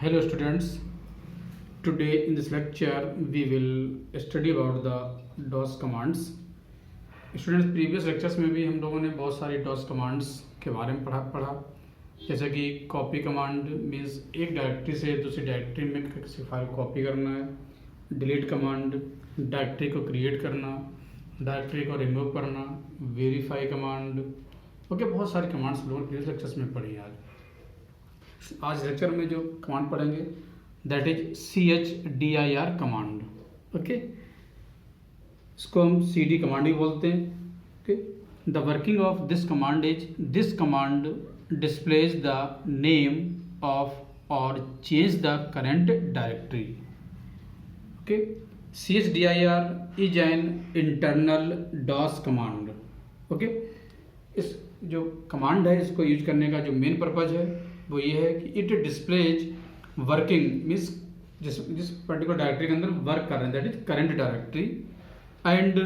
Hello students, today in this lecture we will study about the DOS commands. Students, previous lectures में भी हम लोगों ने बहुत सारी DOS commands के बारे में पढ़ा जैसे कि कॉपी कमांड मीन्स एक डायरेक्टरी से दूसरी डायरेक्टरी में किसी फाइल को कॉपी करना है, डिलीट कमांड डायरेक्टरी को क्रिएट करना, डायरेक्टरी को रिमूव करना, वेरीफाई कमांड, ओके बहुत सारी कमांड्स लोगों ने प्रीवियस लेक्चर्स में पढ़ी है। आज लेक्चर में जो कमांड पढ़ेंगे that is CHDIR command. Okay, इसको हम CD कमांड भी बोलते हैं। Okay, the working of this command is this command displays the name of or change the current directory. Okay, CHDIR is an internal DOS command. Okay, इस जो command है इसको use करने का जो मेन पर्पज है वो ये है कि इट डिस्प्लेज वर्किंग मीन्स जिस पर्टिकुलर डायरेक्टरी के अंदर वर्क कर रहे हैं that is current directory and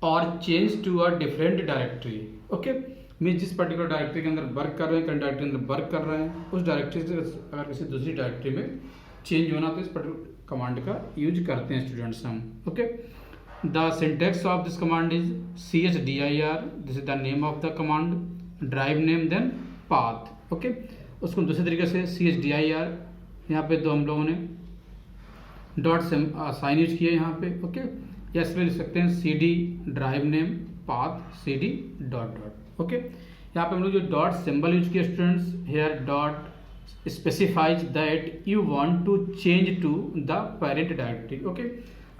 or change to a different directory. Okay, means जिस पर्टिकुलर डायरेक्टरी के अंदर वर्क कर रहे हैं, करंट डायरेक्टरी के अंदर वर्क कर रहे हैं, उस डायरेक्टरी से अगर किसी दूसरी डायरेक्टरी में चेंज होना तो इस पर्टिकुलर कमांड का यूज करते हैं स्टूडेंट्स हम। Okay, the syntax of this command is CHDIR, this is the name of the command, drive name then path. Okay, उसको दूसरे तरीके से CHDIR यहाँ पे तो हम लोगों ने डॉट से साइन यूज किया यहाँ पे। ओके, या इसमें लिख सकते हैं CD drive name path CD dot dot. Okay, यहाँ पे हम लोग जो डॉट सिंबल यूज किया students, here dot specifies that you want to change to the parent directory. Okay,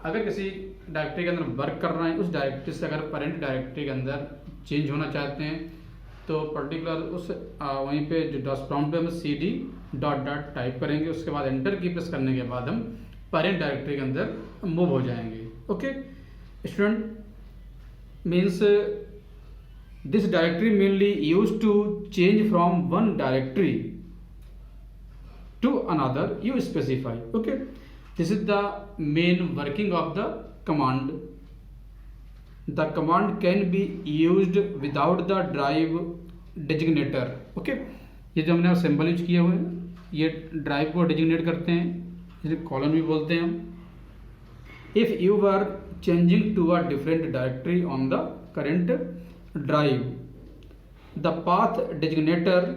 अगर किसी डायरेक्टरी के अंदर वर्क कर रहे हैं, उस डायरेक्टरी से अगर पेरेंट डायरेक्टरी के अंदर चेंज होना चाहते हैं तो पर्टिकुलर उस वहीं पे जो डॉस प्रॉम्प्ट पे हम CD डॉट डॉट टाइप करेंगे, उसके बाद एंटर की प्रेस करने के बाद हम पेरेंट डायरेक्टरी के अंदर मूव हो जाएंगे। Okay student, means this directory mainly use to change from one directory to another you specify. Okay, this is the main working of the command. The command can be used without the drive designator। Okay, ये जो हमने symbol use किए हुए हैं ये drive को designate करते हैं, इसे कॉलन भी बोलते हैं हम। If you are changing to a different directory on the current drive, the path designator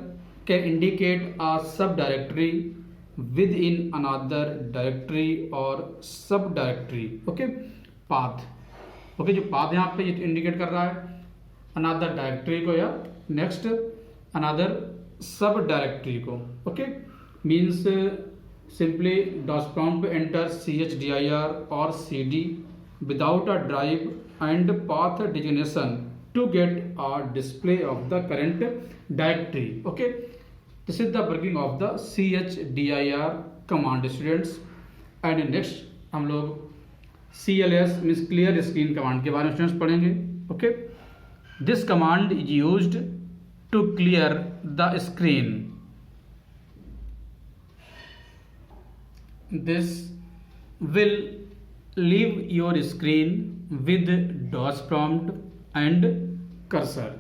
can indicate a subdirectory within another directory or subdirectory. Okay, path okay जो path यहाँ पे indicate कर रहा है another directory को या next another subdirectory को। Okay, means simply DOS prompt पे एंटर CHDIR और CD without a drive and path designation to get a display of the current directory. Okay, this is the working of the CHDIR command students. And next हम लोग CLS means clear screen command के बारे में students पढ़ेंगे। Okay, this command is used to clear the screen. This will leave your screen with DOS prompt and cursor.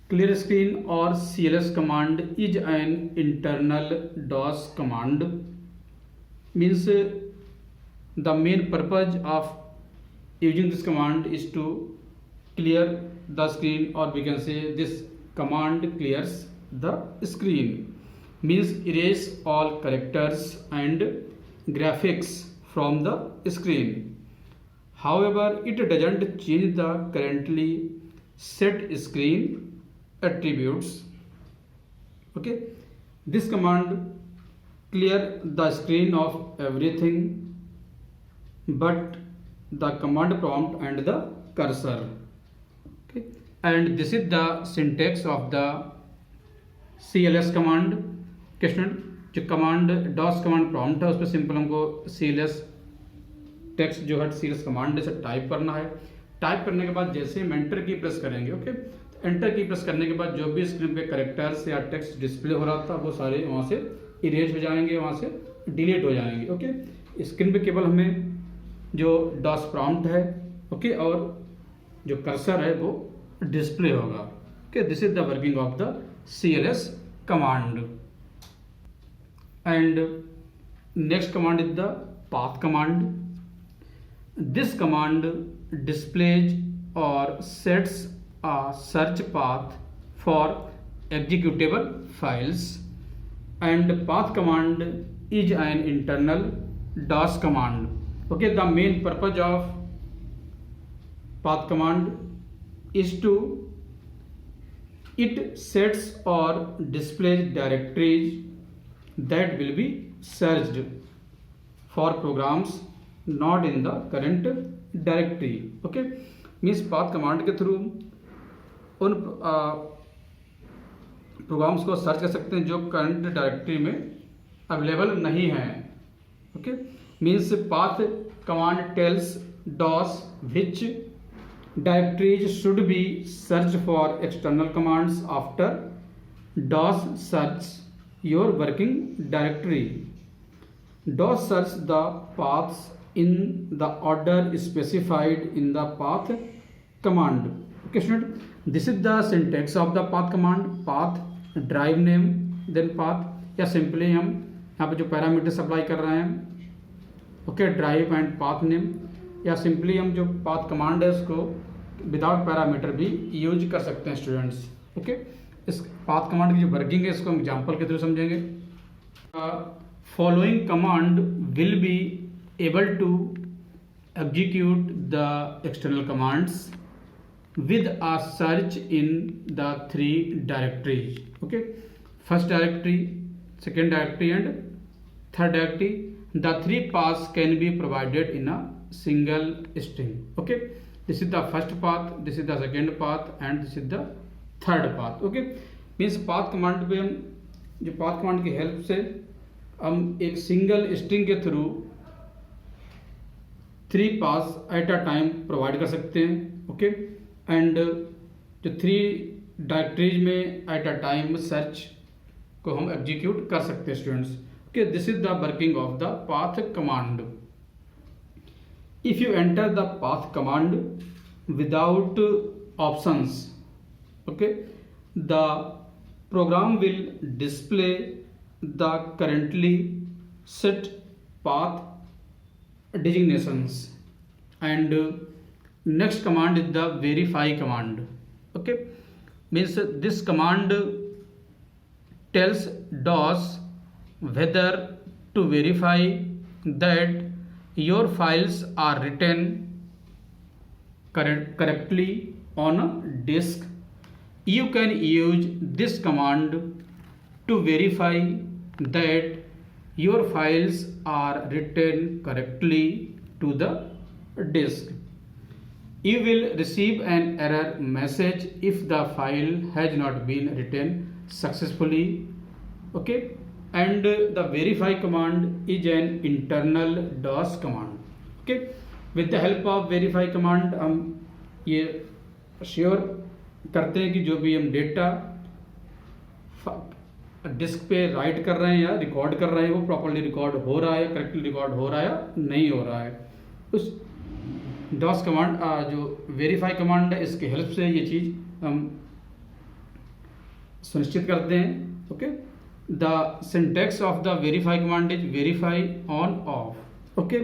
Clear screen और CLS command is an internal DOS command. Means the main purpose of using this command is to clear the screen, or we can say this command clears the screen, means erase all characters and graphics from the screen. However, it doesn't change the currently set screen attributes. Okay, this command clear the screen of everything but the command prompt and the cursor। Okay, and this is the syntax of the CLS command। Question जो command DOS command prompt है उस पर simple हमको CLS text जो है CLS command से type करना है। टाइप करने के बाद जैसे हम एंटर की प्रेस करेंगे, ओके एंटर की प्रेस करने के बाद जो भी स्क्रीन पे कैरेक्टर्स या टेक्स्ट डिस्प्ले हो रहा था वो सारे वहाँ से इरेज हो जाएंगे, वहाँ से डिलीट हो जाएंगे। ओके, स्क्रीन पे केवल हमें जो DOS प्रॉम्प्ट है ओके और जो कर्सर है वो डिस्प्ले होगा। Okay, this is the working of the CLS command. and next command is the path command. This command displays or sets a search path for executable files, and path command is an internal DOS command. Okay, the main purpose of path command is to it sets or displays directories that will be searched for programs not in the current directory. Okay, means path command के through उन programmes को search कर सकते हैं जो current directory में available नहीं हैं. Okay, means path command tells DOS which directories should be searched for external commands after DOS search your working directory. DOS search the paths in the order specified in the path command. Okay student, this is the syntax of the path command. Path, drive name, then path, या simply हम यहाँ पे जो parameters apply कर रहे हैं, okay, drive and path name, या simply हम जो पाथ कमांड है उसको विदाउट पैरामीटर भी यूज कर सकते हैं स्टूडेंट्स. ओके, इस पाथ कमांड की जो वर्किंग है इसको हम एग्जांपल के थ्रू समझेंगे. Following command will be able to execute the external commands with a search in the 3 directories. Okay, first directory, second directory and third directory. The 3 paths can be provided in a single string. Okay, this is the first path, this is the second path and this is the third path. Okay, means path command पे हम जो path command की help से हम एक single string के through 3 paths at a time provide कर सकते हैं. ओके, एंड जो 3 डायरेक्टरीज में एट अ टाइम सर्च को हम एग्जीक्यूट कर सकते हैं students. Okay, this is the working of the path command. If you enter the path command without options, okay, the program will display the currently set path designations, and next command is the verify command. Okay, means this command tells DOS whether to verify that your files are written correctly on a disk. You can use this command to verify that your files are written correctly to the disk. You will receive an error message if the file has not been written successfully. Okay, and the verify command is an internal DOS command. Okay, with the help of verify command हम ये sure करते हैं कि जो भी हम data disc पे right कर रहे हैं या रिकॉर्ड कर रहे हैं वो प्रॉपरली रिकॉर्ड हो रहा है, करेक्टली रिकॉर्ड हो रहा है या नहीं हो रहा है. उस डॉस कमांड जो वेरीफाई कमांड है इसकी हेल्प से ये चीज़ हम सुनिश्चित करते हैं. Okay, the syntax of the verify command is verify on off. Okay,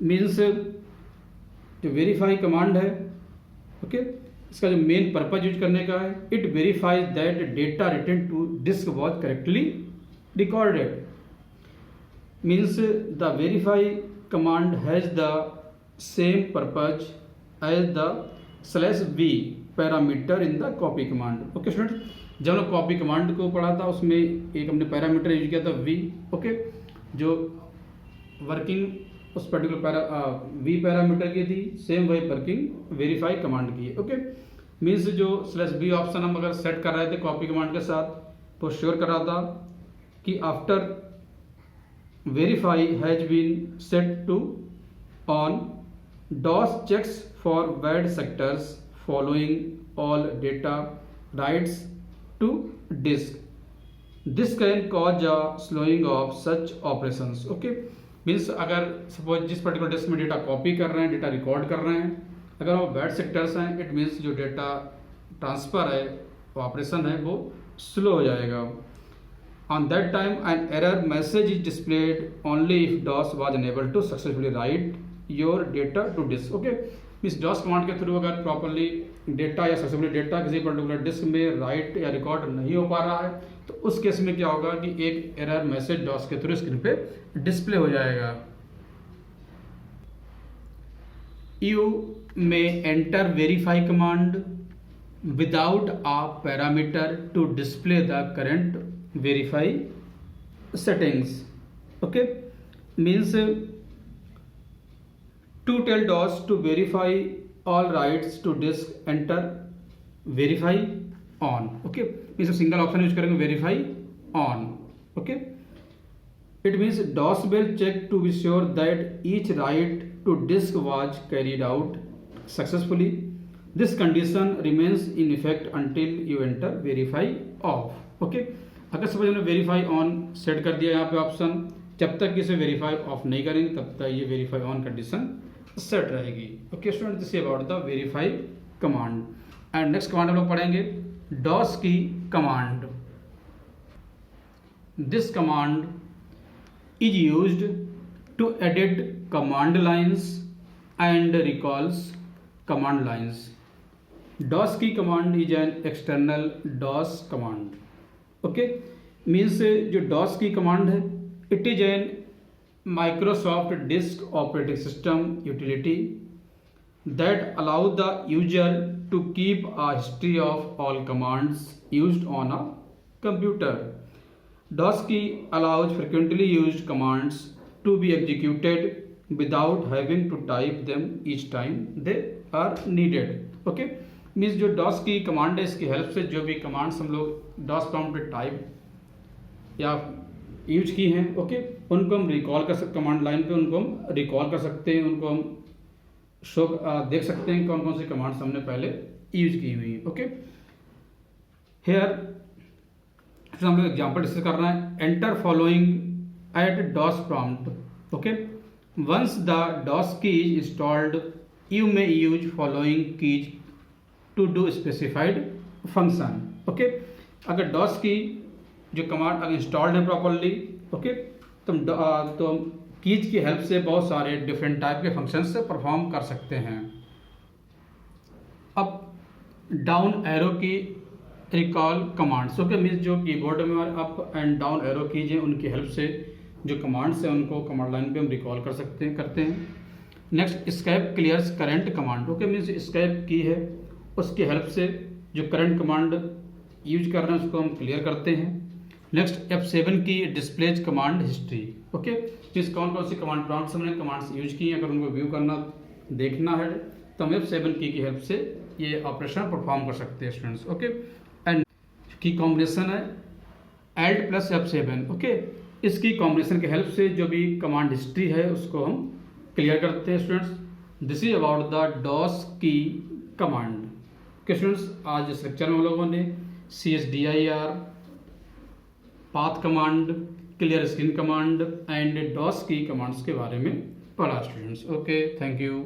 means जो वेरीफाई कमांड है, ओके, इसका जो मेन पर्पज यूज करने का है, it verifies that data written to disk was correctly recorded. Means the verify command has the same purpose as the /v parameter in the copy command. Okay students, जब हम copy command को पढ़ा था उसमें एक हमने पैरामीटर यूज किया था v. ओके, जो वर्किंग उस पर्टिकुलर v पैरामीटर की थी, सेम वही वर्किंग वेरीफाई कमांड की है. ओके, मीन्स जो /v ऑप्शन हम अगर सेट कर रहे थे कॉपी कमांड के साथ तो श्योर कर रहा था कि after verify has been set to on, DOS checks for bad sectors following all data writes to disk. This can cause a slowing of such operations. Okay, means अगर suppose जिस particular disc में data copy कर रहे हैं, data record कर रहे हैं, अगर वो बैड सेक्टर्स हैं, इट मीन्स जो डेटा ट्रांसफ़र है, ऑपरेशन है, वो स्लो हो जाएगा. On that time an error message is displayed only if DOS was unable to successfully write your data to disk. Okay, इस DOS कमांड के through अगर प्रॉपरली डेटा या सक्सेसफुली डेटा किसी पर्टिकुलर डिस्क में right या record नहीं हो पा रहा है तो उस केस में क्या होगा कि एक एरर मैसेज DOS के थ्रू स्क्रीन पे डिस्प्ले हो जाएगा. You may enter verify command without a parameter to display the current verify settings. Okay, means to tell DOS to verify all writes to disk enter verify on. Okay, means single option use करेंगे verify on. Okay, it means DOS will check to be sure that each write to disk was carried out successfully. This condition remains in effect until you enter verify off. Okay, अगर suppose हमने verify on set कर दिया यहाँ पे option, जब तक इसे verify of नहीं करेंगे तब तक ये वेरीफाई ऑन कंडीशन सेट रहेगी. Okay student, this is about the verify command. And next command हम लोग पढ़ेंगे डॉस की command. This command is used to edit command lines and recalls command lines. DOS key command is an external DOS command. Okay, means जो DOS की command है it is an Microsoft disk operating system utility that allow the user to keep a history of all commands used on a computer. DOS key allows frequently used commands to be executed without having to type them each time they are needed. Okay, means जो DOS की command है इसकी help से जो भी commands हम लोग DOS prompt पे टाइप या यूज की हैं ओके उनको हम रिकॉल कर सकते, कमांड लाइन पे उनको हम रिकॉल कर सकते हैं, उनको हम शो देख सकते हैं कौन कौन सी कमांड्स हमने पहले यूज की हुई हैं. ओके, हेयर हम लोग एग्जाम्पल डिस्कस कर रहे हैं. Enter following at DOS prompt. Okay, once the DOS key is installed you may use following keys to do specified function. Okay, अगर DOS की जो कमांड अगर इंस्टॉल्ड है प्रॉपरली ओके तो कीज की हेल्प से बहुत सारे डिफरेंट टाइप के फंक्शंस से परफॉर्म कर सकते हैं. अब डाउन एरो की रिकॉल कमांड्स. ओके, मीन्स जो कीबोर्ड में up and down arrow keys हैं उनकी हेल्प से जो कमांड्स हैं उनको कमांड लाइन पे हम रिकॉल कर सकते हैं करते हैं. Next escape clears current command. Okay, means escape की है उसकी हेल्प से जो करंट कमांड यूज कर रहे हैं उसको हम क्लियर करते हैं. नेक्स्ट F7 की displays command history. Okay, means कौन कौन सी कमांड प्रॉम्प्ट्स हमने कमांड्स यूज की हैं अगर उनको व्यू करना देखना है तो हम F7 की हेल्प से ये ऑपरेशन परफॉर्म कर सकते हैं स्टूडेंट्स. ओके, एंड की कॉम्बिनेशन है Alt प्लस F7. ओके, इसकी कॉम्बिनेशन की हेल्प से जो भी कमांड हिस्ट्री है उसको हम क्लियर करते हैं students. This is about the DOS की कमांड. ओके स्टूडेंट्स, आज इस लेक्चर में हम लोगों ने CSDIR, path command, clear screen command and DOS की कमांड्स के बारे में पढ़ा स्टूडेंट्स. Okay, thank you.